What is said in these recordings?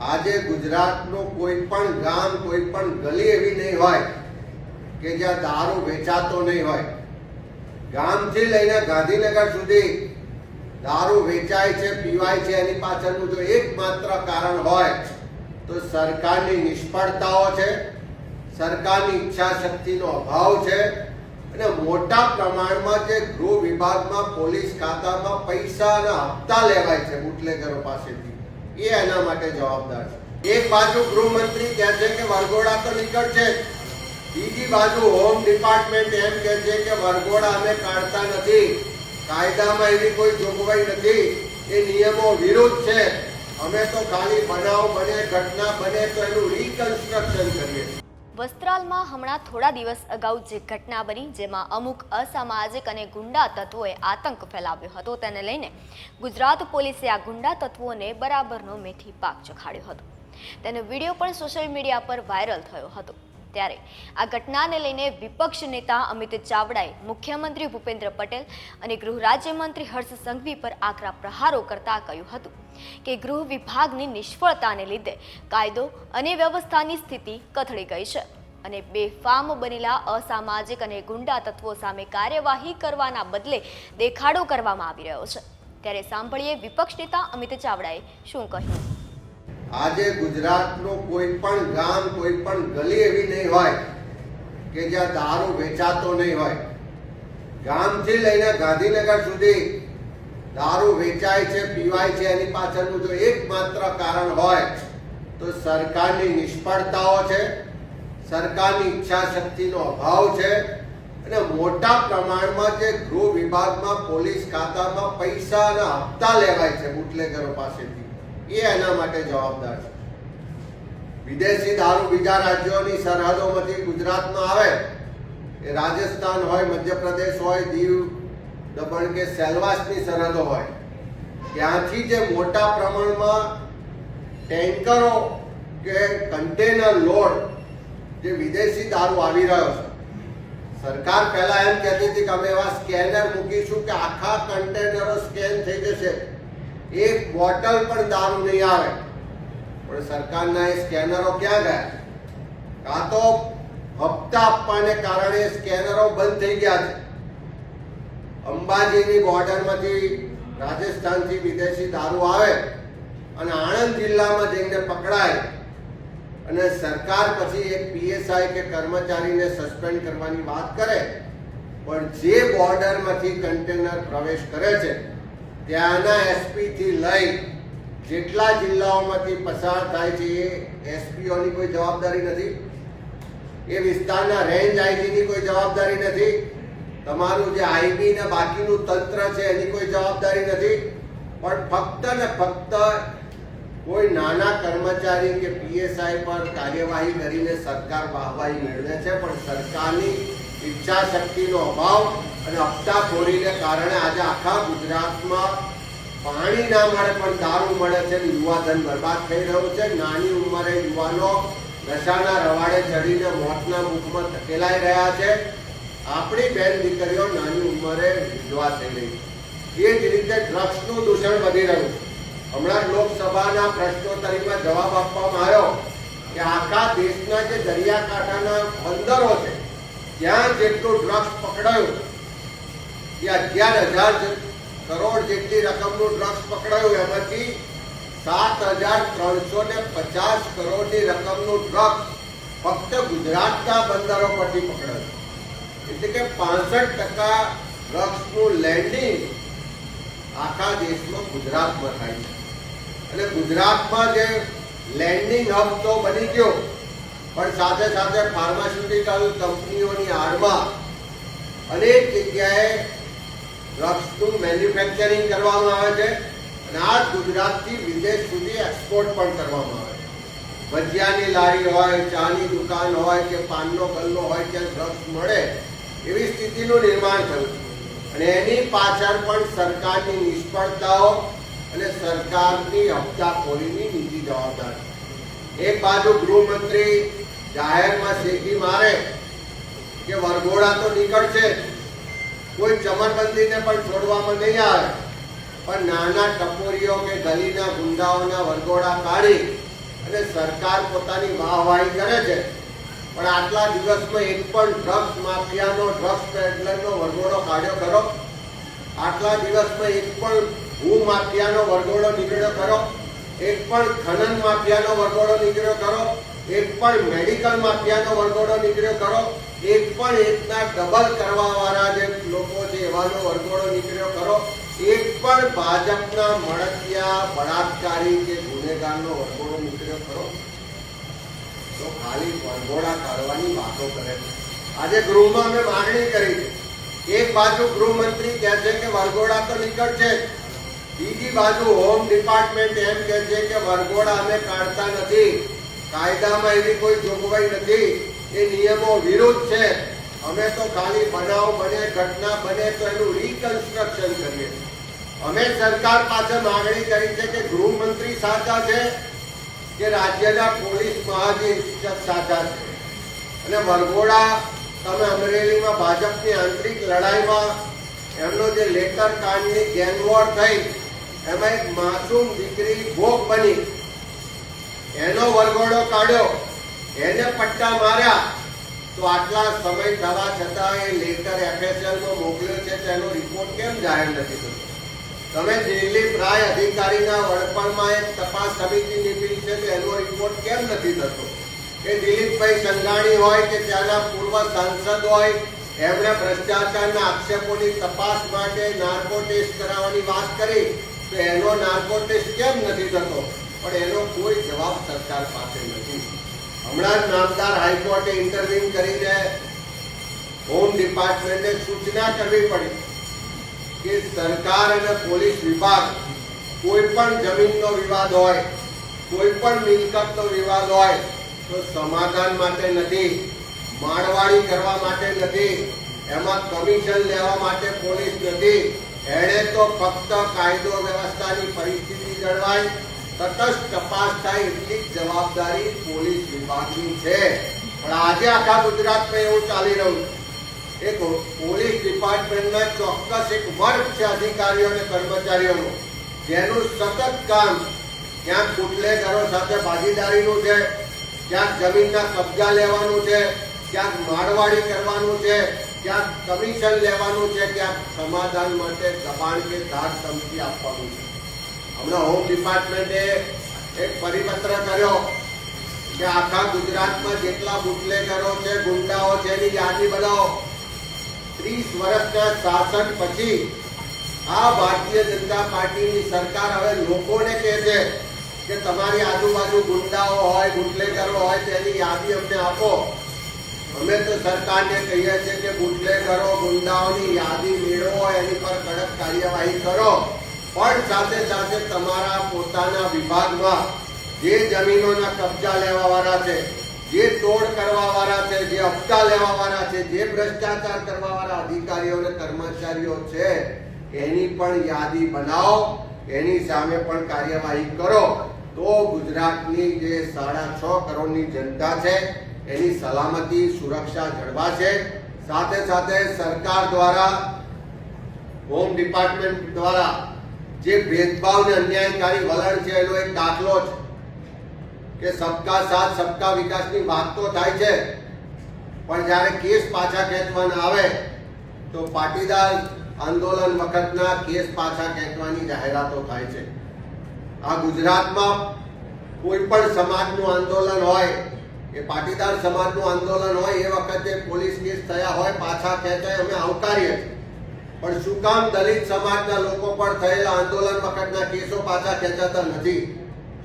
આજે ગુજરાતનું કોઈ પણ ગામ, કોઈ પણ ગલી એવી નહીં હોય કે જ્યાં દારૂ વેચાતો નહીં હોય. ગામથી લઈને ગાંધીનગર સુધી દારૂ વેચાય છે, પીવાય છે. એની પાછળનું જો એકમાત્ર કારણ હોય તો સરકારની નિષ્ફળતાઓ છે, સરકારની ઈચ્છા શક્તિનો અભાવ છે અને મોટા પ્રમાણમાં જે ગૃહ વિભાગમાં, પોલીસ ખાતામાં પૈસા અને હપ્તા લેવાય છે બુટલેગરો પાસેથી, એ એના માટે જવાબદાર છે. એક બાજુ ગૃહમંત્રી કહે છે કે વરઘોડા તો નીકળશે, બીજી બાજુ હોમ ડિપાર્ટમેન્ટ એમ કહે છે કે વરઘોડા અમે કાઢતા નથી, કાયદામાં એવી કોઈ જોગવાઈ નથી, એ નિયમો વિરુદ્ધ છે, અમે તો ખાલી બનાવ બને, ઘટના બને તો એનું રિકન્સ્ટ્રક્શન કરીએ. વસ્ત્રાલમાં હમણાં થોડા દિવસ અગાઉ જે ઘટના બની, જેમાં અમુક અસામાજિક અને ગુંડા તત્વોએ આતંક ફેલાવ્યો હતો, તેને લઈને ગુજરાત પોલીસે આ ગુંડા તત્વોને બરાબરનો મેથી પાક ચખાડ્યો હતો. તેનો વિડીયો પણ સોશિયલ મીડિયા પર વાયરલ થયો હતો. ત્યારે આ ઘટનાને લઈને વિપક્ષ નેતા અમિત ચાવડાએ મુખ્યમંત્રી ભૂપેન્દ્ર પટેલ અને ગૃહ રાજ્યમંત્રી હર્ષ સંઘવી પર આકરા પ્રહારો કરતા કહ્યું હતું કે ગૃહ વિભાગની નિષ્ફળતાને લીધે કાયદો અને વ્યવસ્થાની સ્થિતિ કથળી ગઈ છે અને બેફામ બનેલા અસામાજિક અને ગુંડા તત્વો સામે કાર્યવાહી કરવાના બદલે દેખાડો કરવામાં આવી રહ્યો છે. ત્યારે સાંભળીએ વિપક્ષ નેતા અમિત ચાવડાએ શું કહ્યું. આજે ગુજરાતનું કોઈ પણ ગામ, કોઈ પણ ગલી એવી નહીં હોય કે જ્યાં દારૂ વેચાતો નહીં હોય. ગામથી લઈને ગાંધીનગર સુધી દારૂ વેચાય છે, પીવાય છે. એની પાછળનું જો એકમાત્ર કારણ હોય તો સરકારની નિષ્ફળતાઓ છે, સરકારની ઈચ્છા શક્તિનો અભાવ છે અને મોટા પ્રમાણમાં જે ગૃહ વિભાગમાં, પોલીસ ખાતામાં પૈસા અને હપ્તા લેવાય છે બુટલેગરો પાસેથી, એ એના માટે જવાબદાર છે. વિદેશી દારૂ બીજા રાજ્યોની સરહદોમાંથી ગુજરાતમાં આવે, એ રાજસ્થાન હોય, મધ્યપ્રદેશ હોય, દીવ, દમણ કે સેલવાસની સરહદો હોય, ત્યાંથી જે મોટા પ્રમાણમાં ટેન્કરો કે કન્ટેનર લોડ જે વિદેશી દારૂ આવી રહ્યો છે, સરકાર પહેલા એમ કહેતી હતી કે અમે એવા સ્કેનર મૂકીશું કે આખા કન્ટેનરો સ્કેન થઈ જશે, એક બોટલ પણ દારૂ નહીં આવે. પણ સરકારના એ સ્કેનરો ક્યાં ગયા? કાં તો હપ્તા આપવાને કારણે સ્કેનરો બંધ થઈ ગયા છે. અંબાજીની બોર્ડરમાંથી રાજસ્થાનથી વિદેશી દારૂ આવે અને આણંદ જિલ્લામાં જઈને પકડાય અને સરકાર પછી એક પીએસઆઈ કે કર્મચારીને સસ્પેન્ડ કરવાની વાત કરે, પણ જે બોર્ડરમાંથી કન્ટેનર પ્રવેશ કરે છે ત્યાંના એસપી થી લઈ જેટલા જિલ્લાઓમાંથી પસાર થાય છે એ એસપીઓની કોઈ જવાબદારી નથી, એ વિસ્તારના રેન્જ આઈજીની કોઈ જવાબદારી નથી, તમારું જે આઈબી ને બાકીનું તંત્ર છે એની કોઈ જવાબદારી નથી, પણ ફક્ત ને ફક્ત કોઈ નાના કર્મચારી કે પીએસઆઈ પર કાર્યવાહી કરીને સરકાર વાહવાહી મેળવે છે. પણ સરકારની ઈચ્છા શક્તિનો અભાવ અને હપ્તાખોરીને કારણે આજે આખા ગુજરાતમાં પાણી ના મળે પણ દારૂ મળે છે, યુવાધન બરબાદ થઈ રહ્યું છે. નાની ઉંમરે યુવાનો નશાના રવાડે ચડીને મોતના મુખમાં ધકેલાઈ રહ્યા છે. આપણી બેન દીકરીઓ નાની ઉંમરે વિધવા થઈ રહી છે. એ જ રીતે ડ્રગ્સનું દૂષણ વધી રહ્યું છે. હમણાં લોકસભાના પ્રશ્નોત્તરીમાં જવાબ આપવામાં આવ્યો કે આખા દેશના જે દરિયાકાંઠાના બંદરો છે ત્યાં જેટલું ડ્રગ્સ પકડાયું, એ 11,000 કરોડ જેટલી રકમનું ડ્રગ્સ પકડાયું, એમાંથી 7,350 કરોડની રકમનું ડ્રગ્સ ફક્ત ગુજરાતના બંદરો પરથી પકડાયું. એટલે કે 65% ડ્રગ્સનું લેન્ડિંગ આખા દેશમાં ગુજરાતમાં થાય છે. અને ગુજરાતમાં જે લેન્ડિંગ હબ તો બની ગયો, પણ સાથે સાથે ફાર્માસ્યુટિકલ કંપનીઓની આડમાં અનેક જગ્યાએ ડ્રગ્સનું મેન્યુફેક્ચરિંગ કરવામાં આવે છે અને આ ગુજરાતથી વિદેશ સુધી એક્સપોર્ટ પણ કરવામાં આવે છે. ભજીયાની લારી હોય, ચાની દુકાન હોય કે પાનનો ગલ્લો હોય, ત્યાં ડ્રગ્સ મળે એવી સ્થિતિનું નિર્માણ થયું અને એની પાછળ પણ સરકારની નિષ્ફળતાઓ અને સરકારની હપ્તાખોરીની નીતિ જવાબદાર છે. એક બાજુ ગૃહમંત્રી જાહેરમાં શેકી મારે કે વરઘોડા તો નીકળશે, કોઈ ચમરબંધીને પણ છોડવામાં નહીં આવે, પણ નાના ટપોરીઓ કે ગલીના ગુંડાઓના વરઘોડા કાઢી એટલે સરકાર પોતાની વાહવાહી કરે છે, પણ આટલા દિવસમાં એક પણ ડ્રગ્સ માફિયાનો, ડ્રગ્સ પેડલરનો વરઘોડો કાઢ્યો ખરો? આટલા દિવસમાં એક પણ ભૂ માફિયાનો વરઘોડો નીકળ્યો ખરો? એક પણ ખનન માફિયાનો વરઘોડો નીકળ્યો ખરો? એક પણ મેડિકલ માફિયાનો વરઘોડો નીકળ્યો ખરો? એક પણ એકના ડબલ કરવા વાળા જે લોકો છે એવાનો વરઘોડો નીકળ્યો ખરો? એક પણ ભાજપના મળતિયા, બળાત્કારી કે ગુનેગારનો વરઘોડો નીકળ્યો ખરો? તો ખાલી વરઘોડા કાઢવાની વાતો કરે છે. આજે ગૃહમાં અમે માંગણી કરી છે. એક બાજુ ગૃહમંત્રી કહે છે કે વરઘોડા તો નીકળશે, બીજી બાજુ હોમ ડિપાર્ટમેન્ટ એમ કહે છે કે વરઘોડા અમે કાઢતા નથી, કાયદામાં એવી કોઈ જોગવાઈ નથી, એ નિયમો વિરુદ્ધ છે, અમે તો ખાલી બનાવ બને, ઘટના બને તો એનું રિકન્સ્ટ્રક્શન કરીએ. અમે સરકાર પાસે માંગણી કરી છે કે ગૃહમંત્રી સાચા છે કે રાજ્યના પોલીસ મહાનિરીક્ષક સાચા છે? અને વરઘોડા તમે અમરેલીમાં ભાજપની આંતરિક લડાઈમાં એમનો જે લેટર કાંડની ગેંગવોર થઈ, એમાં એક માસૂમ દીકરી ભોગ બની, એનો વરઘોડો કાઢ્યો, એને પટ્ટા માર્યા, તો આટલા સમય થવા છતાં એ લેટર એફએસએલમાં મોકલ્યો છે તેનો રિપોર્ટ કેમ જાહેર નથી થતો? તમે દિલ્હી પ્રાય અધિકારીના વડપણમાં એક તપાસ સમિતિ નીકળી છે તો એનો રિપોર્ટ કેમ નથી થતો? કે દિલીપભાઈ સંઘાણી હોય કે ત્યાંના પૂર્વ સાંસદ હોય, એમણે ભ્રષ્ટાચારના આક્ષેપોની તપાસ માટે નાર્કો ટેસ્ટ કરાવવાની વાત કરી, તો એનો નાર્કો ટેસ્ટ કેમ નથી થતો? પણ એનો કોઈ જવાબ સરકાર પાસે નથી. હમણાં જ નામદાર હાઈકોર્ટે ઇન્ટરવ્યુ કરીને હોમ ડિપાર્ટમેન્ટને સૂચના કરવી પડી કે સરકાર અને પોલીસ વિભાગ કોઈ પણ જમીનનો વિવાદ હોય, કોઈ પણ મિલકતનો વિવાદ હોય તો સમાધાન માટે નથી, માળવાડી કરવા માટે નથી, એમાં કમિશન લેવા માટે પોલીસ નથી. એણે તો ફક્ત કાયદો વ્યવસ્થાની પરિસ્થિતિ જળવાય, તટસ્થ તપાસ થાય એટલી જ જવાબદારી પોલીસ વિભાગની છે. પણ આજે આખા ગુજરાતમાં એવું ચાલી રહ્યું છે. એક પોલીસ ડિપાર્ટમેન્ટના ચોક્કસ એક વર્ગ છે અધિકારીઓ અને કર્મચારીઓનું, જેનું સતત કામ ક્યાંક બુટલેગરો સાથે ભાગીદારીનું છે, ક્યાંક જમીનના કબજા લેવાનું છે, ક્યાંક માળવાડી કરવાનું છે, ક્યાંક કમિશન લેવાનું છે, ક્યાંક સમાધાન માટે દબાણ કે ધાક ધમકી આપવાનું છે. હમણાં હોમ ડિપાર્ટમેન્ટે એક પરિપત્ર કર્યો કે આખા ગુજરાતમાં જેટલા બુટલેગરો છે, ગુંડાઓ છે, એની યાદી બનાવો. 30 વર્ષના શાસન પછી આ ભારતીય જનતા પાર્ટીની સરકાર હવે લોકોને કહે છે કે તમારી આજુબાજુ ગુંડાઓ હોય, બુટલેગરો હોય તેની યાદી અમને આપો. અમે તો સરકારને કહીએ છીએ કે બુટલેગરો, ગુંડાઓની યાદી મેળવો, એની પર કડક કાર્યવાહી કરો, પણ સાથે સાથે તમારા પોતાના વિભાગમાં જે જમીનોના કબજા લેવા વાળા છે, જે તોડ કરવા વાળા છે, જે હપ્તા લેવા વાળા છે, જે ભ્રષ્ટાચાર કરવા વાળા અધિકારીઓ અને કર્મચારીઓ છે, એની પણ યાદી બનાવો, એની સામે પણ કાર્યવાહી કરો. તો ગુજરાતની જે 6.5 કરોડની જનતા છે એની સલામતી, સુરક્ષા જળવાશે. સાથે સાથે સરકાર દ્વારા, હોમ ડિપાર્ટમેન્ટ દ્વારા જે ભેદભાવ ને અન્યાયકારી વલણ છે એનો એક દાખલો છે કે સબકા સાથ સબકા વિકાસની વાત તો થાય છે, પણ જ્યારે કેસ પાછા ખેંચવાના આવે તો પાટીદાર આંદોલન વખતના કેસ પાછા ખેંચવાની જાહેરાતો થાય છે. આ ગુજરાતમાં કોઈ પણ સમાજનું આંદોલન હોય, એ પાટીદાર સમાજનું આંદોલન હોય, એ વખતે પોલીસ કેસ થયા હોય, પાછા ખેંચાય, અમે આવકારીએ. પણ શું કામ દલિત સમાજના લોકો પર થયેલા આંદોલન વખતના કેસો પાછા ખેંચાતા નથી?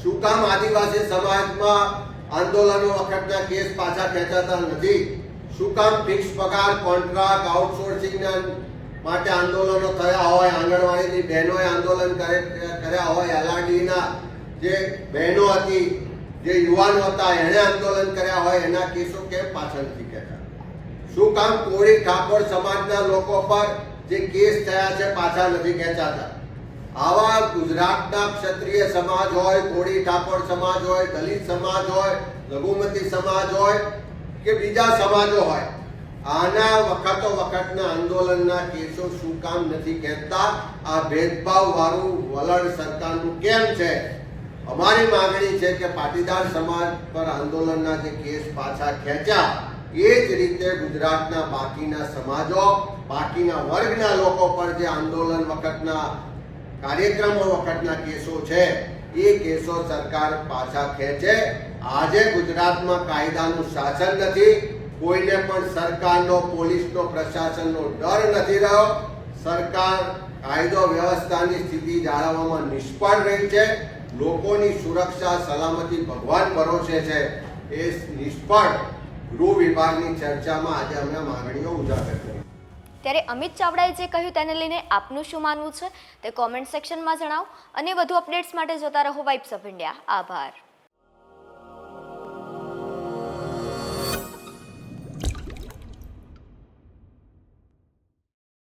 શું કામ આદિવાસી સમાજમાં આંદોલનો વખતના કેસ પાછા ખેંચાતા નથી? શું કામ ફિક્સ પગાર, કોન્ટ્રાક્ટ, આઉટસોર્સિંગના માટે આંદોલનો થયા હોય, આંગણવાડીની બહેનોએ આંદોલન કર્યા હોય, LRDના જે બહેનો હતી, જે યુવાનો હતા, એણે આંદોલન કર્યા હોય, એના કેસો કેમ પાછા નથી ખેંચાતા? શું કામ કોળી ઠાકોર સમાજના લોકો પર જે કેસ થયા છે પાછા નથી ખેંચાતા? આવા ગુજરાતના ક્ષત્રિય સમાજ હોય, કોળી ઠાકોર સમાજ હોય, દલિત સમાજ હોય, લઘુમતી સમાજ હોય કે બીજા સમાજો હોય, આના વખતના આંદોલનના કેસો શું કામ નથી ખેંચતા? આ ભેદભાવ વાળું વલણ સરકારનું કેમ છે? અમારી માંગણી છે કે પાટીદાર સમાજ પર આંદોલનના જે કેસ પાછા ખેંચ્યા એ જ રીતે ગુજરાતના બાકીના સમાજો, બાકીના વર્ગના લોકો પર જે આંદોલન વખતના કાર્યક્રમો વખતના કેસો છે એ કેસો સરકાર પાછા ખેંચે. આજે ગુજરાતમાં કાયદાનું શાસન નથી, કોઈને પણ સરકારનો, પોલીસનો, પ્રશાસનનો ડર નથી રહ્યો. સરકાર કાયદો વ્યવસ્થાની સ્થિતિ જાળવવામાં નિષ્ફળ રહી છે. લોકોની સુરક્ષા, સલામતી ભગવાન ભરોસે છે. એ નિષ્ફળ ગૃહ વિભાગની ચર્ચામાં આજે અમે માંગણીઓ ઉજાગર કરી. ત્યારે અમિત ચાવડાએ જે કહ્યું તેને લઈને આપનું શું માનવું છે તે કોમેન્ટ સેક્શનમાં જણાવો અને વધુ અપડેટ્સ માટે જોતા રહો વાઇબ્સ ઓફ ઇન્ડિયા. આભાર.